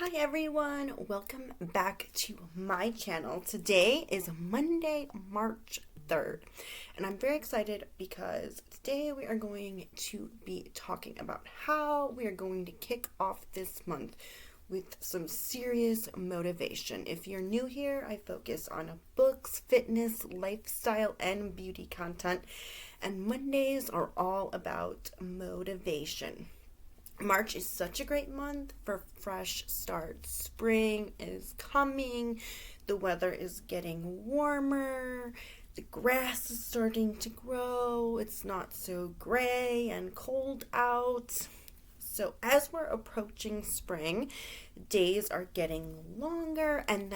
Hi everyone, welcome back to my channel. Today is Monday, March 3rd, and I'm very excited because today we are going to be talking about how we are going to kick off this month with some serious motivation. If you're new here, I focus on books, fitness, lifestyle, and beauty content, and Mondays are all about motivation. March is such a great month for fresh starts. Spring is coming, the weather is getting warmer, the grass is starting to grow, it's not so gray and cold out. So as we're approaching spring, days are getting longer, and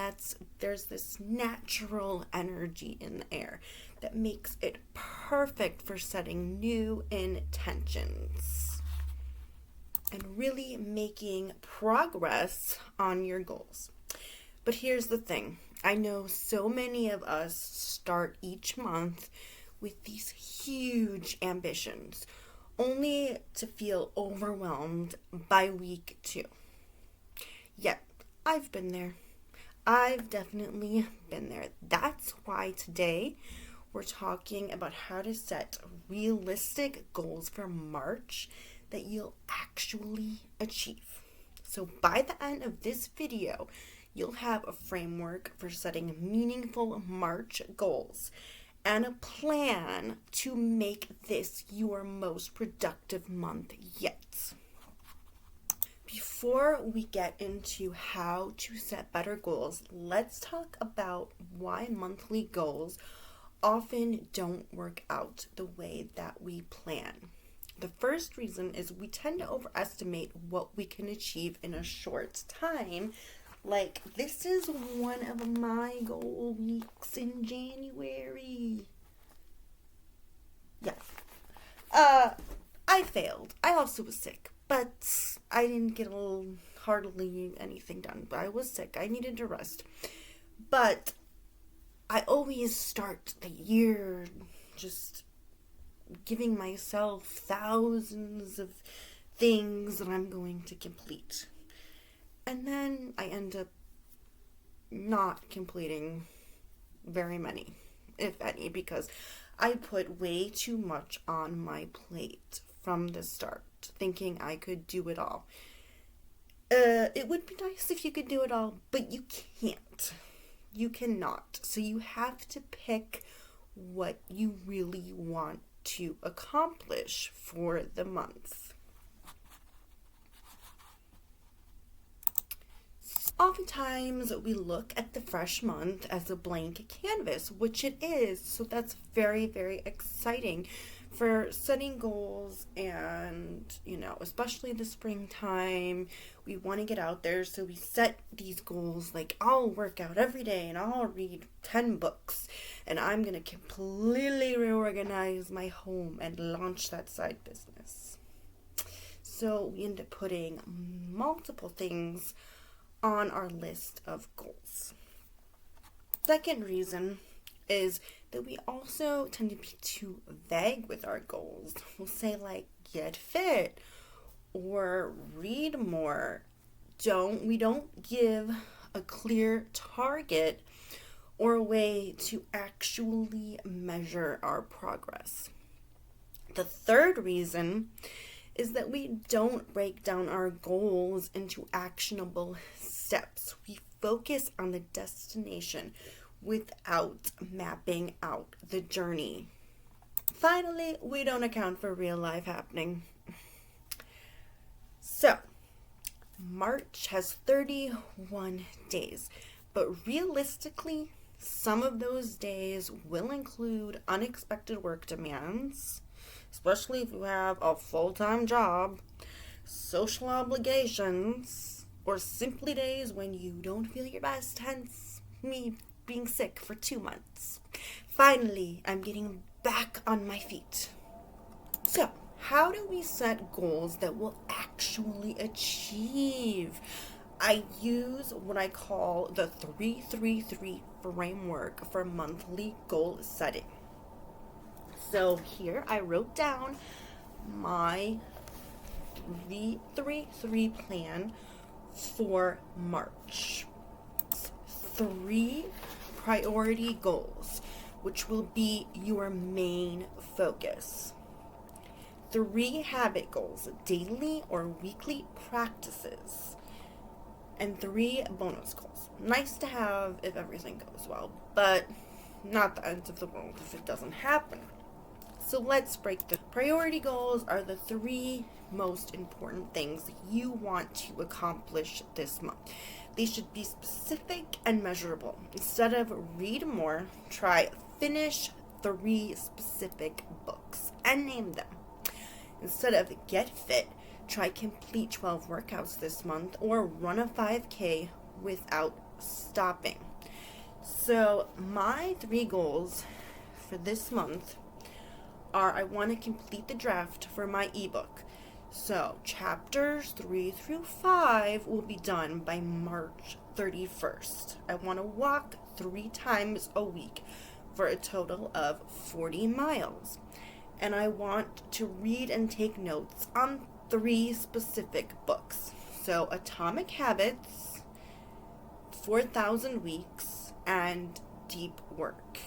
there's this natural energy in the air that makes it perfect for setting new intentions and really making progress on your goals. But here's the thing. I know so many of us start each month with these huge ambitions, only to feel overwhelmed by week 2. Yet, I've been there. I've definitely been there. That's why today we're talking about how to set realistic goals for March that you'll actually achieve. So by the end of this video, you'll have a framework for setting meaningful March goals and a plan to make this your most productive month yet. Before we get into how to set better goals, let's talk about why monthly goals often don't work out the way that we plan. The first reason is we tend to overestimate what we can achieve in a short time. Like, this is one of my goal weeks in January. Yeah. I failed. I also was sick, but I didn't get hardly anything done. But I was sick. I needed to rest. But I always start the year just giving myself thousands of things that I'm going to complete. And then I end up not completing very many, if any, because I put way too much on my plate from the start, thinking I could do it all. It would be nice if you could do it all, but you can't. You cannot. So you have to pick what you really want to accomplish for the month. Oftentimes we look at the fresh month as a blank canvas, which it is. So that's very, very exciting for setting goals, and especially the springtime, we want to get out there, so we set these goals like, I'll work out every day and I'll read 10 books and I'm going to completely reorganize my home and launch that side business. So we end up putting multiple things on our list of goals. Second reason is that we also tend to be too vague with our goals. We'll say like, get fit or read more. We don't give a clear target or a way to actually measure our progress. The third reason is that we don't break down our goals into actionable steps. We focus on the destination without mapping out the journey. Finally, we don't account for real life happening. So, March has 31 days, but realistically, some of those days will include unexpected work demands, especially if you have a full-time job, social obligations, or simply days when you don't feel your best, hence me being sick for 2 months. Finally, I'm getting back on my feet. So, how do we set goals that we'll actually achieve? I use what I call the 3-3-3 framework for monthly goal setting. So here I wrote down my 3-3-3 plan for March. 3 priority goals, which will be your main focus. 3 habit goals, daily or weekly practices. And 3 bonus goals. Nice to have if everything goes well, but not the end of the world if it doesn't happen. So let's break the priority goals are the 3 most important things you want to accomplish this month. They should be specific and measurable. Instead of read more, try finish 3 specific books and name them. Instead of get fit, try complete 12 workouts this month or run a 5K without stopping. So my 3 goals for this month are I want to complete the draft for my ebook. So chapters 3 through 5 will be done by March 31st. I want to walk 3 times a week for a total of 40 miles. And I want to read and take notes on 3 specific books. So Atomic Habits, 4,000 Weeks, and Deep Work.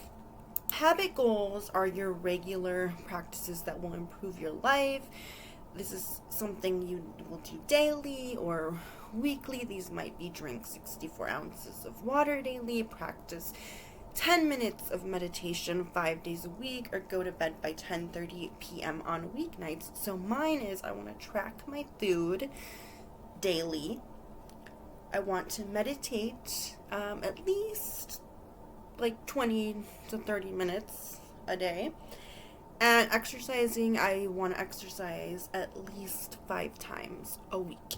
Habit goals are your regular practices that will improve your life. This is something you will do daily or weekly. These might be drink 64 ounces of water daily, practice 10 minutes of meditation 5 days a week, or go to bed by 10:30 p.m. on weeknights. So mine is I want to track my food daily. I want to meditate at least like 20 to 30 minutes a day. And exercising, I want to exercise at least 5 times a week.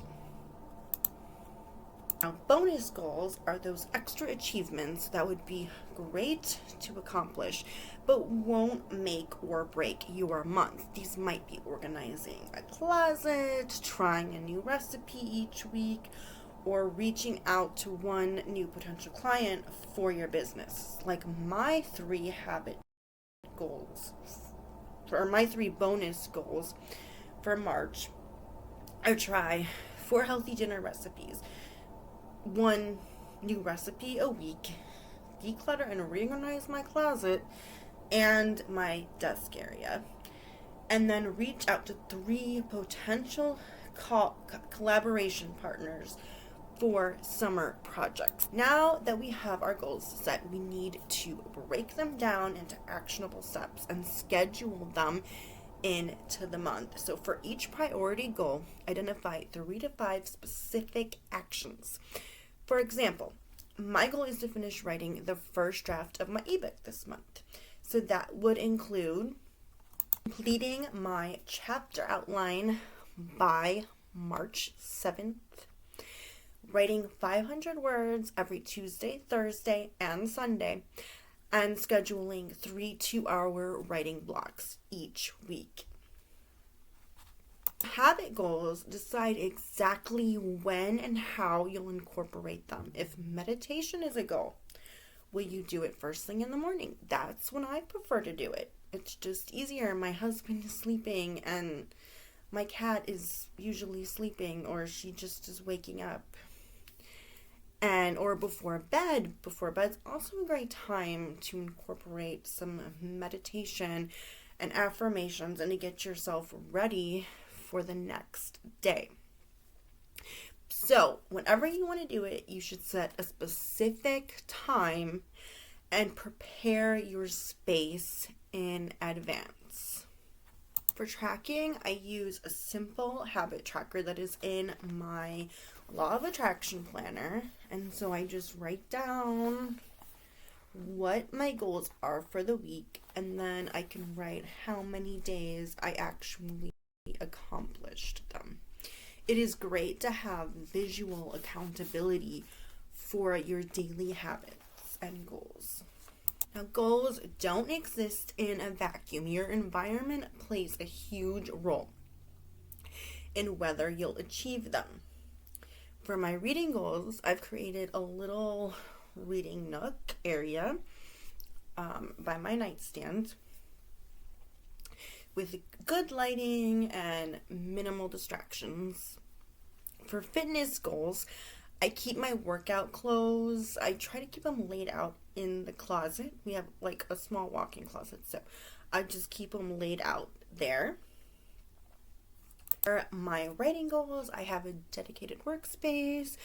Now, bonus goals are those extra achievements that would be great to accomplish, but won't make or break your month. These might be organizing a closet, trying a new recipe each week, or reaching out to one new potential client for your business. Like my 3 habit goals, or my 3 bonus goals for March, are try 4 healthy dinner recipes, 1 new recipe a week, declutter and reorganize my closet and my desk area, and then reach out to 3 potential collaboration partners for summer projects. Now that we have our goals set, we need to break them down into actionable steps and schedule them into the month. So for each priority goal, identify 3 to 5 specific actions. For example, my goal is to finish writing the first draft of my ebook this month. So that would include completing my chapter outline by March 7th, writing 500 words every Tuesday, Thursday, and Sunday, and scheduling 3 2-hour writing blocks each week. Habit goals decide exactly when and how you'll incorporate them. If meditation is a goal, will you do it first thing in the morning? That's when I prefer to do it. It's just easier. My husband is sleeping and my cat is usually sleeping, or she just is waking up. Or before bed. Before bed's also a great time to incorporate some meditation and affirmations and to get yourself ready for the next day. So, whenever you want to do it, you should set a specific time and prepare your space in advance. For tracking, I use a simple habit tracker that is in my Law of Attraction planner. And so I just write down what my goals are for the week, and then I can write how many days I actually accomplished them. It is great to have visual accountability for your daily habits and goals. Now, goals don't exist in a vacuum. Your environment plays a huge role in whether you'll achieve them. For my reading goals, I've created a little reading nook area by my nightstand with good lighting and minimal distractions For fitness goals, I keep my workout clothes. I try to keep them laid out in the closet. We have like a small walk-in closet, so I just keep them laid out there. For my writing goals, I have a dedicated workspace.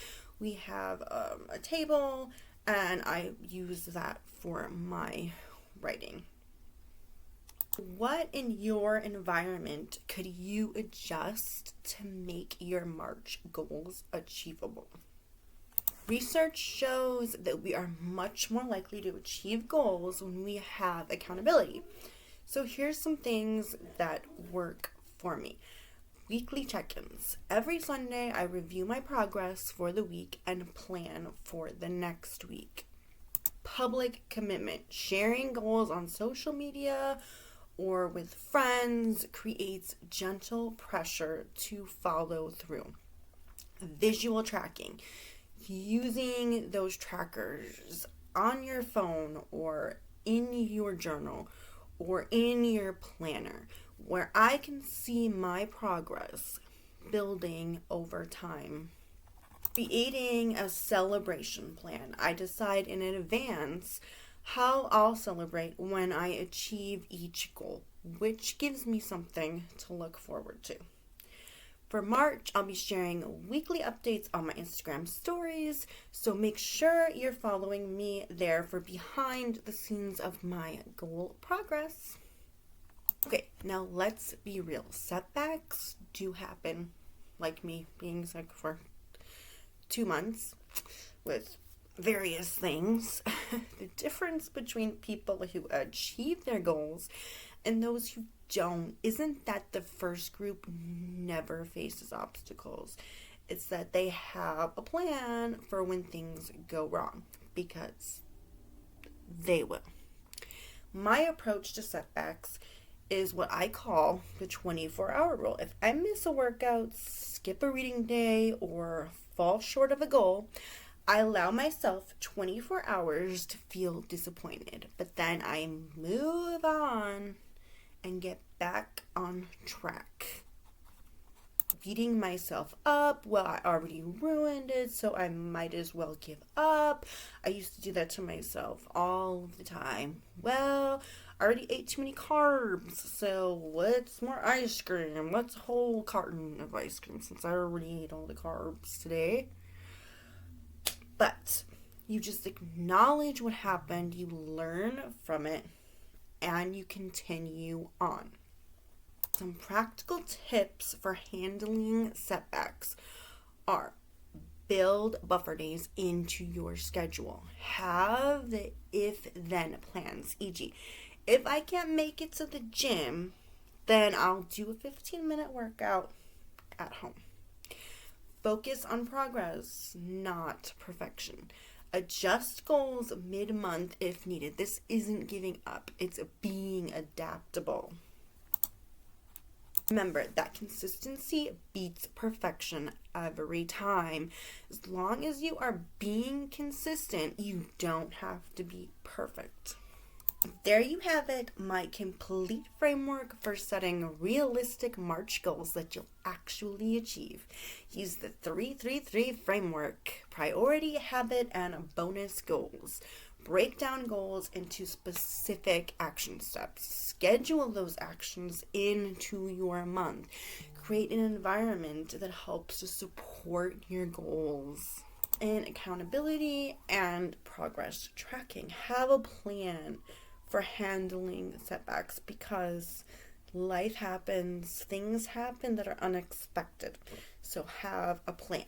We have a table, and I use that for my writing. What in your environment could you adjust to make your March goals achievable? Research shows that we are much more likely to achieve goals when we have accountability. So here's some things that work for me. Weekly check-ins. Every Sunday, I review my progress for the week and plan for the next week. Public commitment. Sharing goals on social media or with friends creates gentle pressure to follow through. Visual tracking. Using those trackers on your phone or in your journal or in your planner, where I can see my progress building over time. Creating a celebration plan. I decide in advance how I'll celebrate when I achieve each goal, which gives me something to look forward to. For March, I'll be sharing weekly updates on my Instagram stories, so make sure you're following me there for behind the scenes of my goal progress. Okay, now let's be real. Setbacks do happen, like me being sick for 2 months with various things. The difference between people who achieve their goals and those who don't isn't that the first group never faces obstacles. It's that they have a plan for when things go wrong, because they will. My approach to setbacks is what I call the 24-hour rule. If I miss a workout, skip a reading day, or fall short of a goal, I allow myself 24 hours to feel disappointed, but then I move on and get back on track. Beating myself up, well, I already ruined it, so I might as well give up. I used to do that to myself all the time. Well, I already ate too many carbs, so what's more ice cream? What's a whole carton of ice cream since I already ate all the carbs today? But you just acknowledge what happened, you learn from it, and you continue on. Some practical tips for handling setbacks are: build buffer days into your schedule. Have the if-then plans, e.g., if I can't make it to the gym, then I'll do a 15-minute workout at home. Focus on progress, not perfection. Adjust goals mid-month if needed. This isn't giving up, it's being adaptable. Remember that consistency beats perfection every time. As long as you are being consistent, you don't have to be perfect. There you have it, my complete framework for setting realistic March goals that you'll actually achieve. Use the 3-3-3 framework: priority, habit, and bonus goals. Break down goals into specific action steps. Schedule those actions into your month. Create an environment that helps to support your goals. And accountability and progress tracking. Have a plan for handling setbacks, because life happens, things happen that are unexpected. So have a plan.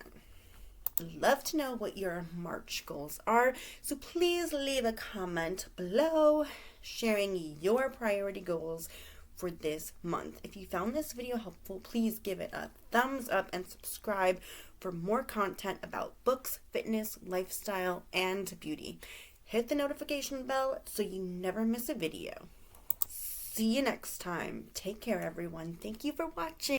Love to know what your March goals are, so please leave a comment below sharing your priority goals for this month. If you found this video helpful, please give it a thumbs up and subscribe for more content about books, fitness, lifestyle, and beauty. Hit the notification bell so you never miss a video. See you next time. Take care, everyone. Thank you for watching.